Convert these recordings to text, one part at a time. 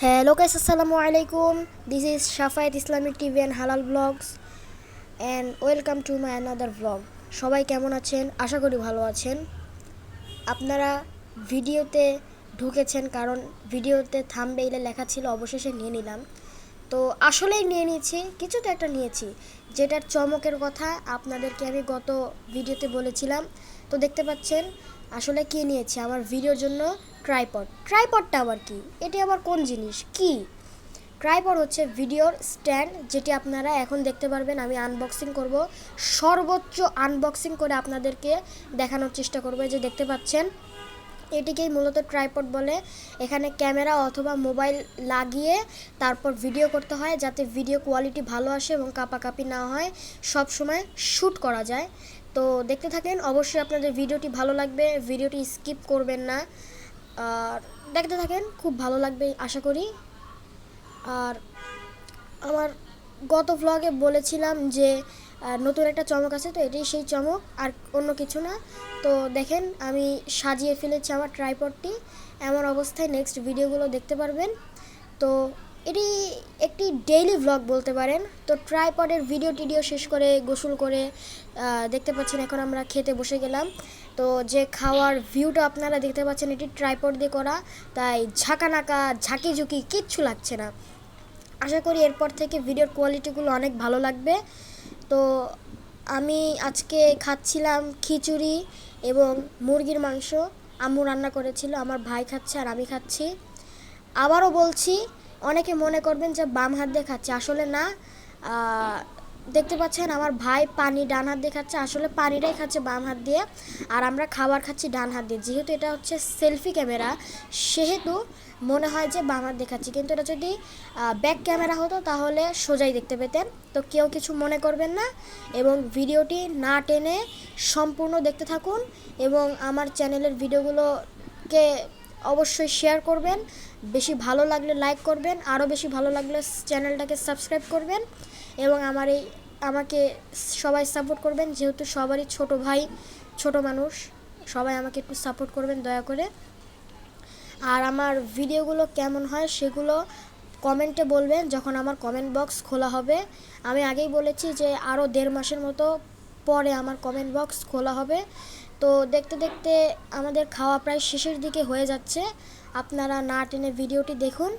Hello guys, assalamu alaikum. This is Shafayat Islamic TV and Halal Vlogs and welcome to my another vlog. সবাই কেমন আছেন? আশা করি ভালো আছেন। আপনারা ভিডিওতে ঢুকেছেন কারণ ভিডিওতে থাম্বনেইলে লেখা ছিল, অবশেষে নিয়ে নিলাম। তো আসলেই নিয়ে নিয়েছি, কিছু তো একটা নিয়েছি, যেটার চমকের কথা আপনাদেরকে আমি গত ভিডিওতে বলেছিলাম। তো দেখতে পাচ্ছেন আসলে কি নিয়েছি আমার ভিডিওর জন্য। ট্রাইপডটা আবার কি? এটি আবার কোন জিনিস? কি ট্রাইপড? হচ্ছে ভিডিওর স্ট্যান্ড, যেটি আপনারা এখন দেখতে পারবেন। আমি আনবক্সিং করব, সর্বোচ্চ আনবক্সিং করে আপনাদেরকে দেখানোর চেষ্টা করব। যে দেখতে পাচ্ছেন এটিকেই মূলত ট্রাইপড বলে। এখানে ক্যামেরা অথবা মোবাইল লাগিয়ে তারপর ভিডিও করতে হয়, যাতে ভিডিও কোয়ালিটি ভালো আসে এবং কাপাকাপি না হয়, সব সময় শ্যুট করা যায়। তো দেখতে থাকেন, অবশ্যই আপনাদের ভিডিওটি ভালো লাগবে, ভিডিওটি স্কিপ করবেন না, আর দেখতে থাকেন, খুব ভালো লাগবে আশা করি। আর আমার গত ভ্লগে বলেছিলাম যে নতুন একটা চমক আছে, তো এটাই সেই চমক, আর অন্য কিছু না। তো দেখেন আমি সাজিয়ে ফেলেছি আমার ট্রাইপডটি, এমন অবস্থায় নেক্সট ভিডিওগুলো দেখতে পারবেন। তো এটি একটি ডেইলি ভ্লগ বলতে পারেন। তো ট্রাইপডের ভিডিও শেষ করে গোসল করে দেখতে পাচ্ছেন এখন আমরা খেতে বসে গেলাম। তো যে খাওয়ার ভিউটা আপনারা দেখতে পাচ্ছেন এটি ট্রাইপড দিয়ে করা, তাই ঝাঁকানাকা ঝাঁকিঝুঁকি কিচ্ছু লাগছে না। আশা করি এরপর থেকে ভিডিওর কোয়ালিটিগুলো অনেক ভালো লাগবে। তো আমি আজকে খাচ্ছিলাম খিচুড়ি এবং মুরগির মাংস, আম্মু রান্না করেছিল, আমার ভাই খাচ্ছে আর আমি খাচ্ছি। আবারও বলছি, অনেকে মনে করবেন যে বাম হাত দিয়ে খাচ্ছে, আসলে না। দেখতে পাচ্ছেন আমার ভাই পানি ডান হাত দিয়ে খাচ্ছে, আসলে পানিটাই খাচ্ছে বাম হাত দিয়ে, আর আমরা খাবার খাচ্ছি ডান হাত দিয়ে। যেহেতু এটা হচ্ছে সেলফি ক্যামেরা, সেহেতু মনে হয় যে বাম হাত দিয়ে খাচ্ছি, কিন্তু এটা যদি ব্যাক ক্যামেরা হতো তাহলে সোজাই দেখতে পেতেন। তো কেউ কিছু মনে করবেন না এবং ভিডিওটি না টেনে সম্পূর্ণ দেখতে থাকুন, এবং আমার চ্যানেলের ভিডিওগুলোকে অবশ্যই শেয়ার করবেন। বেশি ভালো লাগলে লাইক করবেন, আরও বেশি ভালো লাগলে চ্যানেলটাকে সাবস্ক্রাইব করবেন, এবং আমাকে সবাই সাপোর্ট করবেন, যেহেতু সবারই ছোট ভাই, ছোট মানুষ, সবাই আমাকে একটু সাপোর্ট করবেন দয়া করে। আর আমার ভিডিওগুলো কেমন হয় সেগুলো কমেন্টে বলবেন, যখন আমার কমেন্ট বক্স খোলা হবে। আমি আগেই বলেছি যে আরও 1.5 মাসের মতো পরে আমার কমেন্ট বক্স খোলা হবে। তো দেখতে দেখতে আমাদের খাওয়া প্রায় শেষের দিকে হয়ে যাচ্ছে, আপনারা না টেনে ভিডিওটি দেখুন।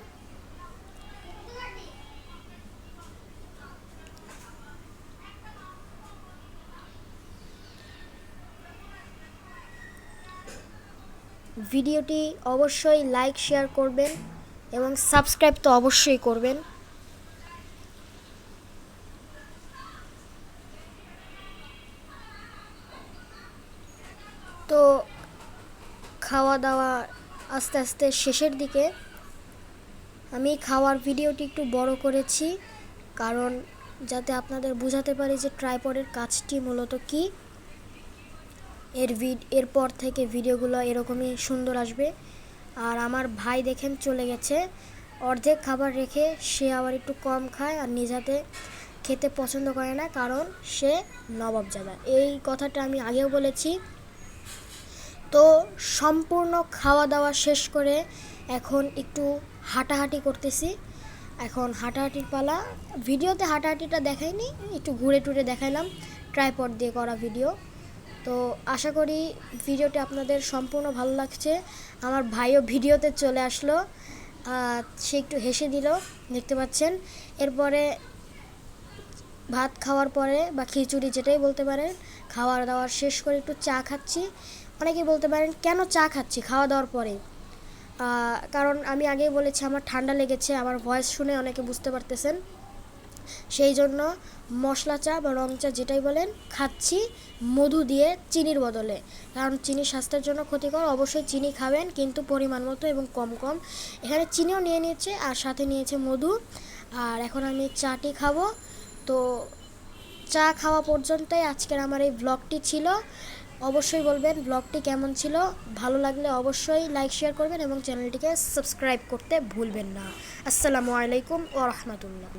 ভিডিওটি অবশ্যই লাইক শেয়ার করবেন এবং সাবস্ক্রাইব তো অবশ্যই করবেন। তো খাওয়া দাওয়া আস্তে আস্তে শেষের দিকে। আমি খাওয়ার ভিডিওটি একটু বড় করেছি, কারণ যাতে আপনাদের বোঝাতে পারি যে ট্রাইপডের কাজটি মূলত কী। এরপর থেকে ভিডিওগুলো এরকমই সুন্দর আসবে। আর আমার ভাই দেখেন চলে গেছে, অর্ধেক খাবার রেখে সে আবার একটু কম খায় আর নিজাতে খেতে পছন্দ করে না, কারণ সে নবাবজাদা। এই কথাটা আমি আগেও বলেছি। তো সম্পূর্ণ খাওয়া দাওয়া শেষ করে এখন একটু হাঁটাহাঁটি করতেছি। এখন হাঁটাহাঁটির পালা। ভিডিওতে হাঁটাহাঁটিটা দেখাইনি, একটু ঘুরে টুরে দেখাইলাম ট্রাইপড দিয়ে করা ভিডিও। তো আশা করি ভিডিওটি আপনাদের সম্পূর্ণ ভালো লাগছে। আমার ভাইও ভিডিওতে চলে আসলো, সে একটু হেসে দিল, দেখতে পাচ্ছেন। এরপরে ভাত খাওয়ার পরে বা খিচুড়ি যেটাই বলতে পারেন, খাওয়ার দাওয়ার শেষ করে একটু চা খাচ্ছি। অনেকেই বলতে পারেন কেন চা খাচ্ছি খাওয়া দাওয়ার পরে, কারণ আমি আগেই বলেছি আমার ঠান্ডা লেগেছে, আমার ভয়েস শুনে অনেকে বুঝতে পারতেছেন। সেই জন্য মশলা চা বা রং চা যেটাই বলেন খাচ্ছি, মধু দিয়ে, চিনির বদলে, কারণ চিনি স্বাস্থ্যের জন্য ক্ষতিকর। অবশ্যই চিনি খাবেন, কিন্তু পরিমাণ মতো এবং কম কম। এখানে চিনিও নিয়ে নিয়েছে আর সাথে নিয়েছে মধু। আর এখন আমি চাটি খাবো। তো চা খাওয়া পর্যন্তই আজকের আমার এই ব্লগটি ছিল। অবশ্যই বলবেন ব্লগটি কেমন ছিল, ভালো লাগলে অবশ্যই লাইক শেয়ার করবেন এবং চ্যানেলটিকে সাবস্ক্রাইব করতে ভুলবেন না। আসসালামু আলাইকুম ওয়া রাহমাতুল্লাহ।